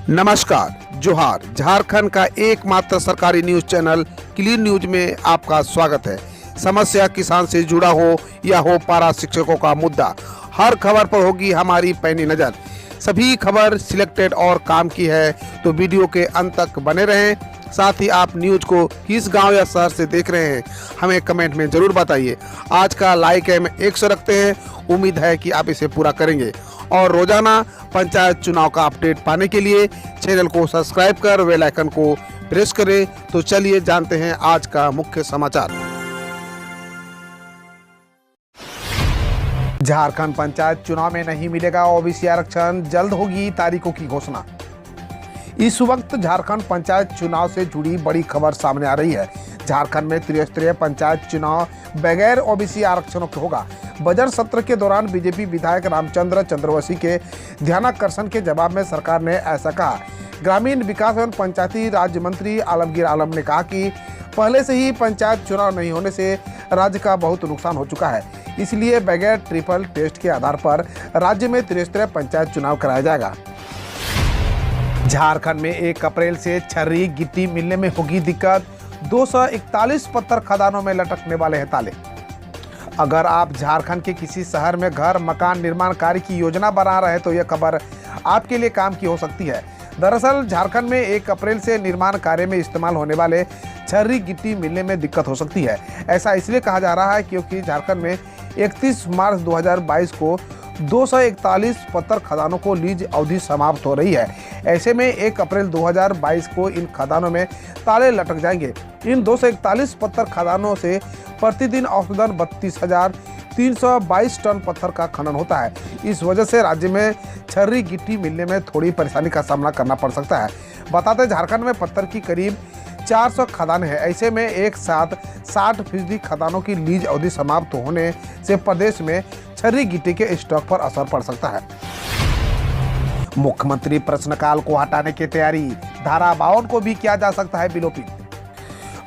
नमस्कार, जोहार। झारखंड का एकमात्र सरकारी न्यूज चैनल क्लीन न्यूज में आपका स्वागत है। समस्या किसान से जुड़ा हो या हो पारा शिक्षकों का मुद्दा, हर खबर पर होगी हमारी पैनी नज़र। सभी खबर सिलेक्टेड और काम की है, तो वीडियो के अंत तक बने रहें। साथ ही आप न्यूज को किस गांव या शहर से देख रहे हैं, हमें कमेंट में ज़रूर बताइए। आज का लाइक हम 100 रखते हैं, उम्मीद है कि आप इसे पूरा करेंगे। और रोजाना पंचायत चुनाव का अपडेट पाने के लिए चैनल को सब्सक्राइब कर बेल आइकन को प्रेस करें। तो चलिए जानते हैं आज का मुख्य समाचार। झारखंड पंचायत चुनाव में नहीं मिलेगा ओबीसी आरक्षण, जल्द होगी तारीखों की घोषणा। इस वक्त झारखंड पंचायत चुनाव से जुड़ी बड़ी खबर सामने आ रही है। झारखंड में त्रिस्तरीय पंचायत चुनाव बगैर ओबीसी आरक्षणों के होगा। बजट सत्र के दौरान बीजेपी विधायक रामचंद्र चंद्रवंशी के ध्यानाकर्षण के जवाब में सरकार ने ऐसा कहा। ग्रामीण विकास एवं पंचायती राज मंत्री आलमगीर आलम ने कहा कि पहले से ही पंचायत चुनाव नहीं होने से राज्य का बहुत नुकसान हो चुका है, इसलिए बगैर ट्रिपल टेस्ट के आधार पर राज्य में त्रिस्तरीय पंचायत चुनाव कराया जाएगा। झारखंड में 1 अप्रैल से छर्री गिट्टी मिलने में होगी दिक्कत। 241 पत्थर खदानों में लटकने वाले हैं ताले। अगर आप झारखंड के किसी शहर में घर मकान निर्माण कार्य की योजना बना रहे हैं तो यह खबर आपके लिए काम की हो सकती है। दरअसल झारखंड में 1 अप्रैल से निर्माण कार्य में इस्तेमाल होने वाले छर्री गिट्टी मिलने में दिक्कत हो सकती है। ऐसा इसलिए कहा जा रहा है क्योंकि झारखंड में 31 मार्च 2022 को 241 पत्थर खदानों को लीज अवधि समाप्त हो रही है। ऐसे में 1 अप्रैल 2022 को इन खदानों में ताले लटक जाएंगे। इन 241 पत्थर खदानों से प्रतिदिन औसतन 32,322 टन पत्थर का खनन होता है। इस वजह से राज्य में छर्री गिट्टी मिलने में थोड़ी परेशानी का सामना करना पड़ सकता है। बताते झारखंड में पत्थर की करीब 400 खदान है। ऐसे में एक साथ 60% खदानों की लीज अवधि समाप्त होने से प्रदेश में छर्री गिट्टी के स्टॉक पर असर पड़ सकता है। मुख्यमंत्री प्रश्नकाल को हटाने की तैयारी, धारा 52 को भी किया जा सकता है विलोपित।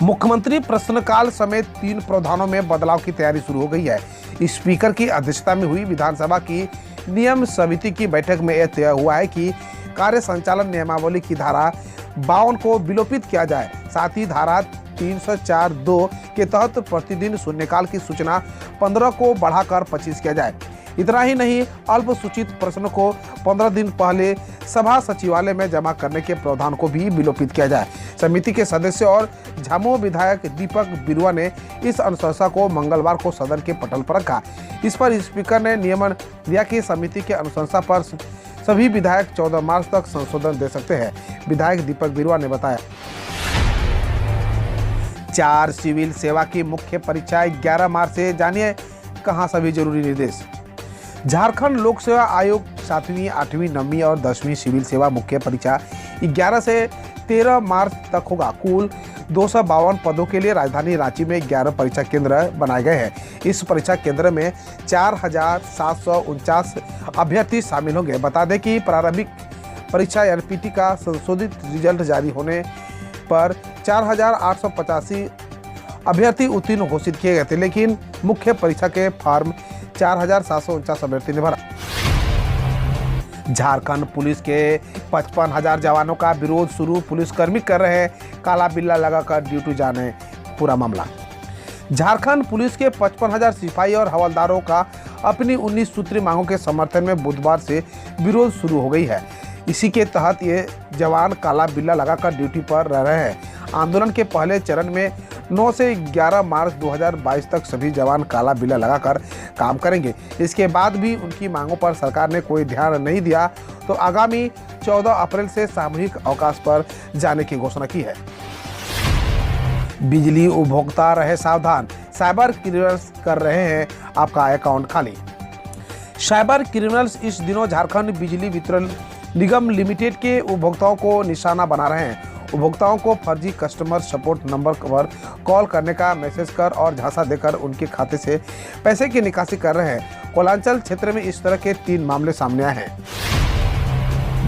मुख्यमंत्री प्रश्नकाल समेत 3 प्रावधानों में बदलाव की तैयारी शुरू हो गई है। स्पीकर की अध्यक्षता में हुई विधानसभा की नियम समिति की बैठक में यह तय हुआ है कि कार्य संचालन नियमावली की धारा 52 को विलोपित किया जाए। साथ ही धारा 304(2) के तहत प्रतिदिन शून्यकाल की सूचना 15 को बढ़ाकर 25 किया जाए। इतना ही नहीं, अल्प सूचित प्रश्न को 15 दिन पहले सभा सचिवालय में जमा करने के प्रावधान को भी विलोपित किया जाए। समिति के सदस्य और झामुमो विधायक दीपक बिरुआ ने इस अनुशंसा को मंगलवार को सदन के पटल पर रखा। इस पर स्पीकर ने नियमन दिया कि समिति के अनुशंसा पर सभी विधायक 14 मार्च तक संशोधन दे सकते हैं। विधायक दीपक बिरुआ ने बताया। 4 सिविल सेवा की मुख्य परीक्षा 11 मार्च से, जानिए कहां सभी जरूरी निर्देश। झारखंड लोक सेवा आयोग 7वीं, 8वीं, 9वीं और 10वीं सिविल सेवा मुख्य परीक्षा 11 से 13 मार्च तक होगा। कुल 252 पदों के लिए राजधानी रांची में 11 परीक्षा केंद्र बनाए गए हैं। इस परीक्षा केंद्र में 4,749 अभ्यर्थी शामिल होंगे। बता दें कि प्रारंभिक परीक्षा एनपीटी का संशोधित रिजल्ट जारी होने पर 4,885 अभ्यर्थी उत्तीर्ण घोषित किए गए थे, लेकिन मुख्य परीक्षा के फॉर्म 4,749 अभ्यर्थी ने भरा। झारखंड पुलिस के 55,000 जवानों का विरोध शुरू, पुलिसकर्मी कर रहे हैं काला बिल्ला लगाकर ड्यूटी जाने। पूरा मामला, झारखंड पुलिस के 55,000 सिपाही और हवलदारों का अपनी 19 सूत्री मांगों के समर्थन में बुधवार से विरोध शुरू हो गई है। इसी के तहत ये जवान काला बिल्ला लगाकर ड्यूटी पर रह रहे हैं। आंदोलन के पहले चरण में 9 से 11 मार्च 2022 तक सभी जवान काला बिल्ला लगाकर काम करेंगे। इसके बाद भी उनकी मांगों पर सरकार ने कोई ध्यान नहीं दिया तो आगामी 14 अप्रैल से सामूहिक अवकाश पर जाने की घोषणा की है। बिजली उपभोक्ता रहे सावधान, साइबर क्रिमिनल्स कर रहे हैं आपका अकाउंट खाली। साइबर क्रिमिनल्स इस दिनों झारखंड बिजली वितरण निगम लिमिटेड के उपभोक्ताओं को निशाना बना रहे हैं। उपभोक्ताओं को फर्जी कस्टमर सपोर्ट नंबर पर कॉल करने का मैसेज कर और झांसा देकर उनके खाते से पैसे की निकासी कर रहे हैं। कोलांचल क्षेत्र में इस तरह के 3 मामले सामने आए हैं।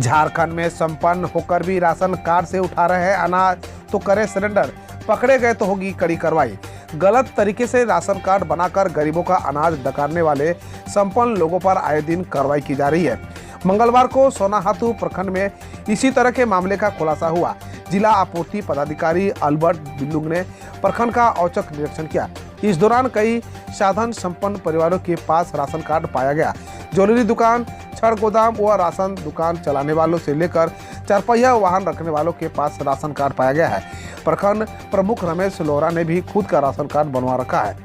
झारखंड में संपन्न होकर भी राशन कार्ड से उठा रहे हैं अनाज तो करें सरेंडर, पकड़े गए तो होगी कड़ी कार्रवाई। गलत तरीके से राशन कार्ड बनाकर गरीबों का अनाज डकारने वाले संपन्न लोगों पर आए दिन कार्रवाई की जा रही है। मंगलवार को सोनाहातू प्रखंड में इसी तरह के मामले का खुलासा हुआ। जिला आपूर्ति पदाधिकारी अल्बर्ट बिल्लुंग ने प्रखंड का औचक निरीक्षण किया। इस दौरान कई साधन संपन्न परिवारों के पास राशन कार्ड पाया गया। ज्वेलरी दुकान, छड़ गोदाम व राशन दुकान चलाने वालों से लेकर चारपहिया वाहन रखने वालों के पास राशन कार्ड पाया गया है। प्रखंड प्रमुख रमेश लोहरा ने भी खुद का राशन कार्ड बनवा रखा है।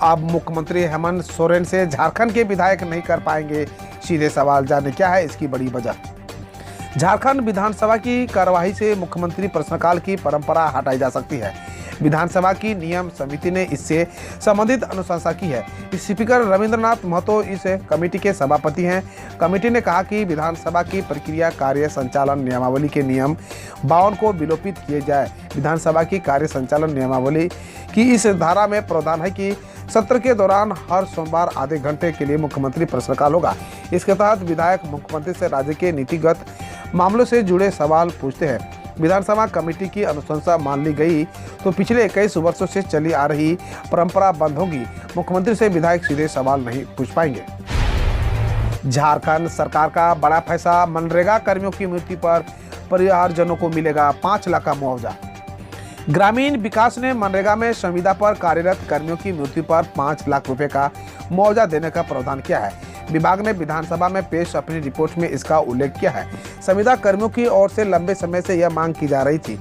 अब मुख्यमंत्री हेमंत सोरेन से झारखंड के विधायक नहीं कर पाएंगे सीधे सवाल, जाने क्या है इसकी बड़ी वजह। झारखंड विधानसभा की कार्यवाही से मुख्यमंत्री प्रश्नकाल की परंपरा हटाई जा सकती है। विधानसभा की नियम समिति ने इससे संबंधित अनुशंसा की है। स्पीकर रविंद्रनाथ महतो इस कमेटी के सभापति हैं। कमेटी ने कहा कि विधानसभा की प्रक्रिया कार्य संचालन नियमावली के नियम 52 को विलोपित किए जाए। विधानसभा की कार्य संचालन नियमावली की इस धारा में प्रावधान है कि सत्र के दौरान हर सोमवार आधे घंटे के लिए मुख्यमंत्री प्रश्नकाल होगा। इसके तहत विधायक मुख्यमंत्री से राज्य के नीतिगत मामलों से जुड़े सवाल पूछते हैं। विधानसभा कमेटी की अनुशंसा मान ली गई तो पिछले 21 वर्षों से चली आ रही परंपरा बंद होगी। मुख्यमंत्री से विधायक सीधे सवाल नहीं पूछ पाएंगे। झारखंड सरकार का बड़ा फैसला, मनरेगा कर्मियों की मृत्यु पर परिवारजनों को मिलेगा 5 लाख का मुआवजा। ग्रामीण विकास ने मनरेगा में संविदा पर कार्यरत कर्मियों की मृत्यु पर 5 लाख रुपए का मुआवजा देने का प्रावधान किया है। विभाग ने विधानसभा में पेश अपनी रिपोर्ट में इसका उल्लेख किया है। संविदा कर्मियों की ओर से लंबे समय से यह मांग की जा रही थी।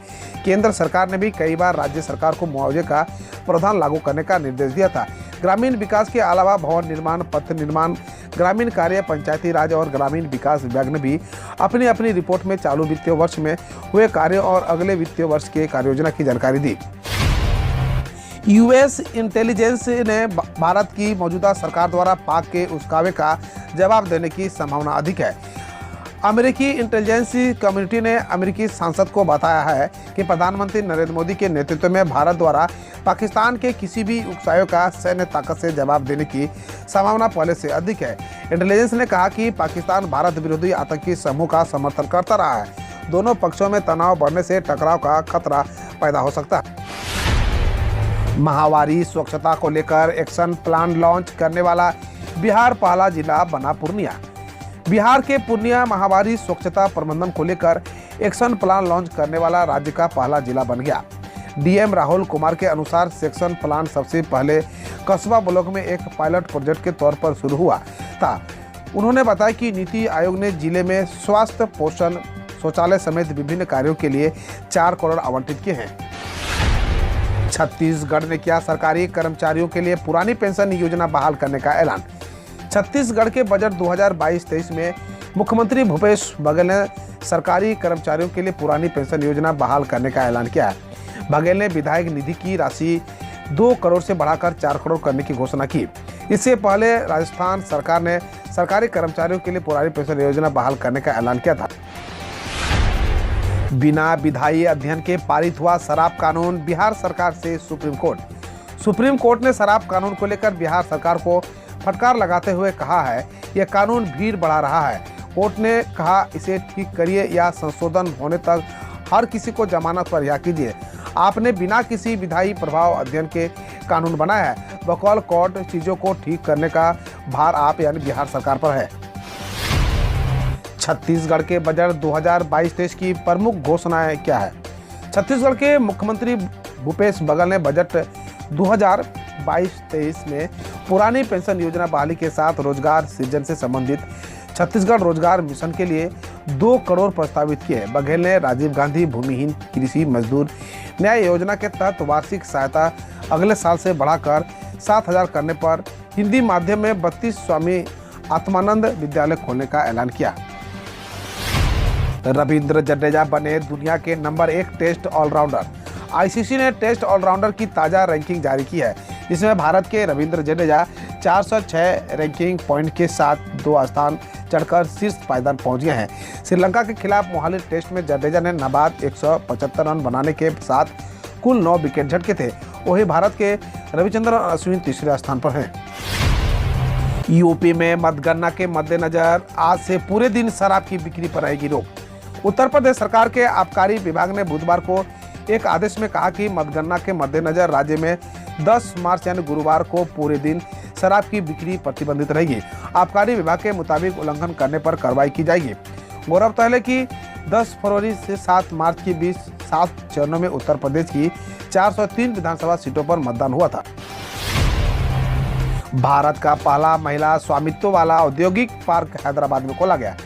केंद्र सरकार ने भी कई बार राज्य सरकार को मुआवजे का प्रावधान लागू करने का निर्देश दिया था। ग्रामीण विकास के अलावा भवन निर्माण, पथ निर्माण, ग्रामीण कार्य, पंचायती राज और ग्रामीण विकास विभाग ने भी अपनी अपनी रिपोर्ट में चालू वित्तीय वर्ष में हुए कार्य और अगले वित्तीय वर्ष के कार्य योजना की जानकारी दी। यूएस इंटेलिजेंस ने भारत की मौजूदा सरकार द्वारा पाक के उस्कावे का जवाब देने की संभावना अधिक है। अमेरिकी इंटेलिजेंस कम्युनिटी ने अमेरिकी सांसद को बताया है कि प्रधानमंत्री नरेंद्र मोदी के नेतृत्व में भारत द्वारा पाकिस्तान के किसी भी उकसावे का सैन्य ताकत से जवाब देने की संभावना पहले से अधिक है। इंटेलिजेंस ने कहा कि पाकिस्तान भारत विरोधी आतंकी समूह का समर्थन करता रहा है। दोनों पक्षों में तनाव बढ़ने से टकराव का खतरा पैदा हो सकता है। माहवारी स्वच्छता को लेकर एक्शन प्लान लॉन्च करने वाला बिहार पहला जिला बना पूर्णिया। बिहार के पूर्णिया माहवारी स्वच्छता प्रबंधन को लेकर एक्शन प्लान लॉन्च करने वाला राज्य का पहला जिला बन गया। डीएम राहुल कुमार के अनुसार सेक्शन प्लान सबसे पहले कस्बा ब्लॉक में एक पायलट प्रोजेक्ट के तौर पर शुरू हुआ था। उन्होंने बताया कि नीति आयोग ने जिले में स्वास्थ्य, पोषण, शौचालय समेत विभिन्न कार्यों के लिए 4 करोड़ आवंटित किए हैं। छत्तीसगढ़ ने किया सरकारी कर्मचारियों के लिए पुरानी पेंशन योजना बहाल करने का ऐलान। छत्तीसगढ़ के बजट 2022-23 में मुख्यमंत्री भूपेश बघेल ने सरकारी कर्मचारियों के लिए पुरानी पेंशन योजना बहाल करने का ऐलान किया है। बघेल ने विधायक निधि की राशि 2 करोड़ से बढ़ाकर 4 करोड़ करने की घोषणा की। इससे पहले राजस्थान सरकार ने सरकारी कर्मचारियों के लिए पुरानी पेंशन योजना बहाल करने का ऐलान किया था। बिना विधायी अध्ययन के पारित हुआ शराब कानून, बिहार सरकार से सुप्रीम कोर्ट। सुप्रीम कोर्ट ने शराब कानून को लेकर बिहार सरकार को फटकार लगाते हुए कहा है यह कानून भीड़ बढ़ा रहा है। कोर्ट ने कहा इसे ठीक करिए या संशोधन होने तक हर किसी को जमानत पर रिहा कीजिए। आपने बिना किसी विधायी प्रभाव अध्ययन के कानून बनाया है। बकौल कोर्ट चीजों को ठीक करने का भार आप यानी बिहार सरकार पर है। छत्तीसगढ़ के बजट 2022-23 की प्रमुख घोषणाएं क्या है। छत्तीसगढ़ के मुख्यमंत्री भूपेश बघेल ने बजट 2022-23 में पुरानी पेंशन योजना बहाली के साथ रोजगार सृजन से संबंधित छत्तीसगढ़ रोजगार मिशन के लिए 2 करोड़ प्रस्तावित किए। बघेल ने राजीव गांधी भूमिहीन कृषि मजदूर न्याय योजना के तहत वार्षिक सहायता अगले साल से बढ़ाकर 7,000 करने पर हिंदी माध्यम में 32 स्वामी आत्मानंद विद्यालय खोलने का ऐलान किया। रविंद्र जडेजा बने दुनिया के नंबर 1 टेस्ट ऑलराउंडर। आईसीसी ने टेस्ट ऑलराउंडर की ताज़ा रैंकिंग जारी की है। इसमें भारत के रविंद्र जडेजा 406 रैंकिंग पॉइंट के साथ 2 स्थान चढ़कर शीर्ष पायदान पहुंच गए हैं। श्रीलंका के खिलाफ मोहाली टेस्ट में जडेजा ने नाबाद 175 रन बनाने के साथ कुल 9 विकेट झटके थे। वहीं भारत के रविचंद्रन अश्विन तीसरे स्थान पर हैं। यूपी में मतगणना के मद्देनजर आज से पूरे दिन शराब की बिक्री पर रहेगी रोक। उत्तर प्रदेश सरकार के आबकारी विभाग ने बुधवार को एक आदेश में कहा कि मतगणना के मद्देनजर राज्य में 10 मार्च यानी गुरुवार को पूरे दिन शराब की बिक्री प्रतिबंधित रहेगी। आबकारी विभाग के मुताबिक उल्लंघन करने पर कार्रवाई की जाएगी। गौरतलब है कि 10 फरवरी से 7 मार्च के बीच 7 चरणों में उत्तर प्रदेश की 403 विधानसभा सीटों पर मतदान हुआ था। भारत का पहला महिला स्वामित्व वाला औद्योगिक पार्क हैदराबाद में खोला गया।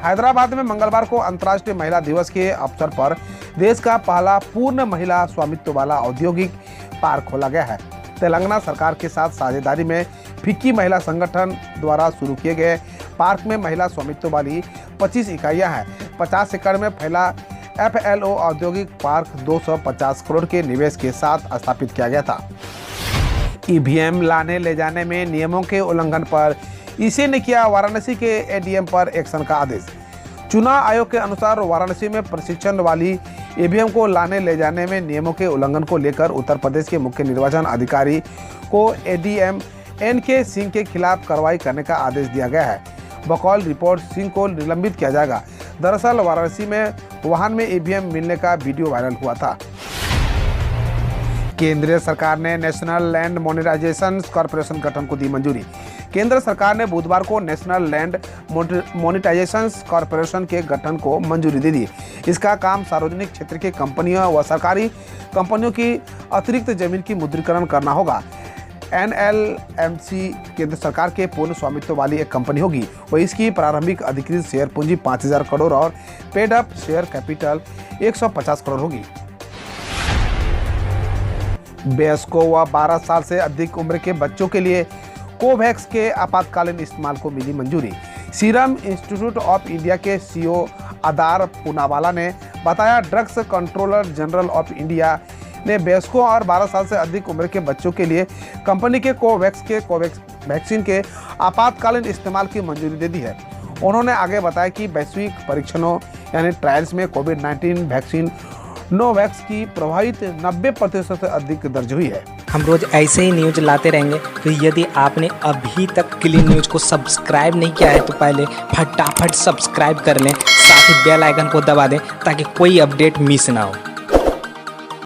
हैदराबाद में मंगलवार को अंतर्राष्ट्रीय महिला दिवस के अवसर पर देश का पहला पूर्ण महिला स्वामित्व वाला औद्योगिक पार्क खोला गया है। तेलंगाना सरकार के साथ साझेदारी में फिक्की महिला संगठन द्वारा शुरू किए गए पार्क में महिला स्वामित्व वाली 25 इकाइयां हैं। 50 एकड़ में फैला FLO औद्योगिक पार्क 250 करोड़ के निवेश के साथ स्थापित किया गया था। EVM लाने ले जाने में नियमों के उल्लंघन पर ईसी ने किया वाराणसी के ADM पर एक्शन का आदेश। चुनाव आयोग के अनुसार वाराणसी में प्रशिक्षण वाली EVM को लाने ले जाने में नियमों के उल्लंघन को लेकर उत्तर प्रदेश के मुख्य निर्वाचन अधिकारी को ADM NK सिंह के खिलाफ कार्रवाई करने का आदेश दिया गया है। बकौल रिपोर्ट सिंह को निलंबित किया जाएगा। दरअसल वाराणसी में वाहन में EVM मिलने का वीडियो वायरल हुआ था। केंद्रीय सरकार ने नेशनल लैंड मोनेटाइजेशन कॉर्पोरेशन गठन को दी मंजूरी। केंद्र सरकार ने बुधवार को नेशनल लैंड मोनेटाइजेशन कॉर्पोरेशन के गठन को मंजूरी दे दी। इसका काम सार्वजनिक क्षेत्र की कंपनियों व सरकारी कंपनियों की अतिरिक्त जमीन की मुद्रीकरण करना होगा। NLMC केंद्र सरकार के पूर्ण स्वामित्व वाली एक कंपनी होगी। वह इसकी प्रारंभिक अधिकृत शेयर पूंजी 5000 करोड़ और paid up share capital 150 crore होगी। वयस्कों व 12 साल से अधिक उम्र के बच्चों के लिए कोवैक्स के आपातकालीन इस्तेमाल को मिली मंजूरी। सीरम इंस्टीट्यूट ऑफ इंडिया के CEO आदार पूनावाला ने बताया, drugs controller general of India ने वयस्कों और 12 साल से अधिक उम्र के बच्चों के लिए कंपनी के कोवैक्स वैक्सीन के आपातकालीन इस्तेमाल की मंजूरी दे दी है। उन्होंने आगे बताया कि वैश्विक परीक्षणों यानी ट्रायल्स में कोविड-19 वैक्सीन नोवैक्स की प्रभावित 90% से अधिक दर्ज हुई है। हम रोज ऐसे ही न्यूज लाते रहेंगे, तो यदि आपने अभी तक क्लीन न्यूज को सब्सक्राइब नहीं किया है तो पहले फटाफट सब्सक्राइब कर लें, साथ ही बेल आइकन को दबा दें ताकि कोई अपडेट मिस ना हो।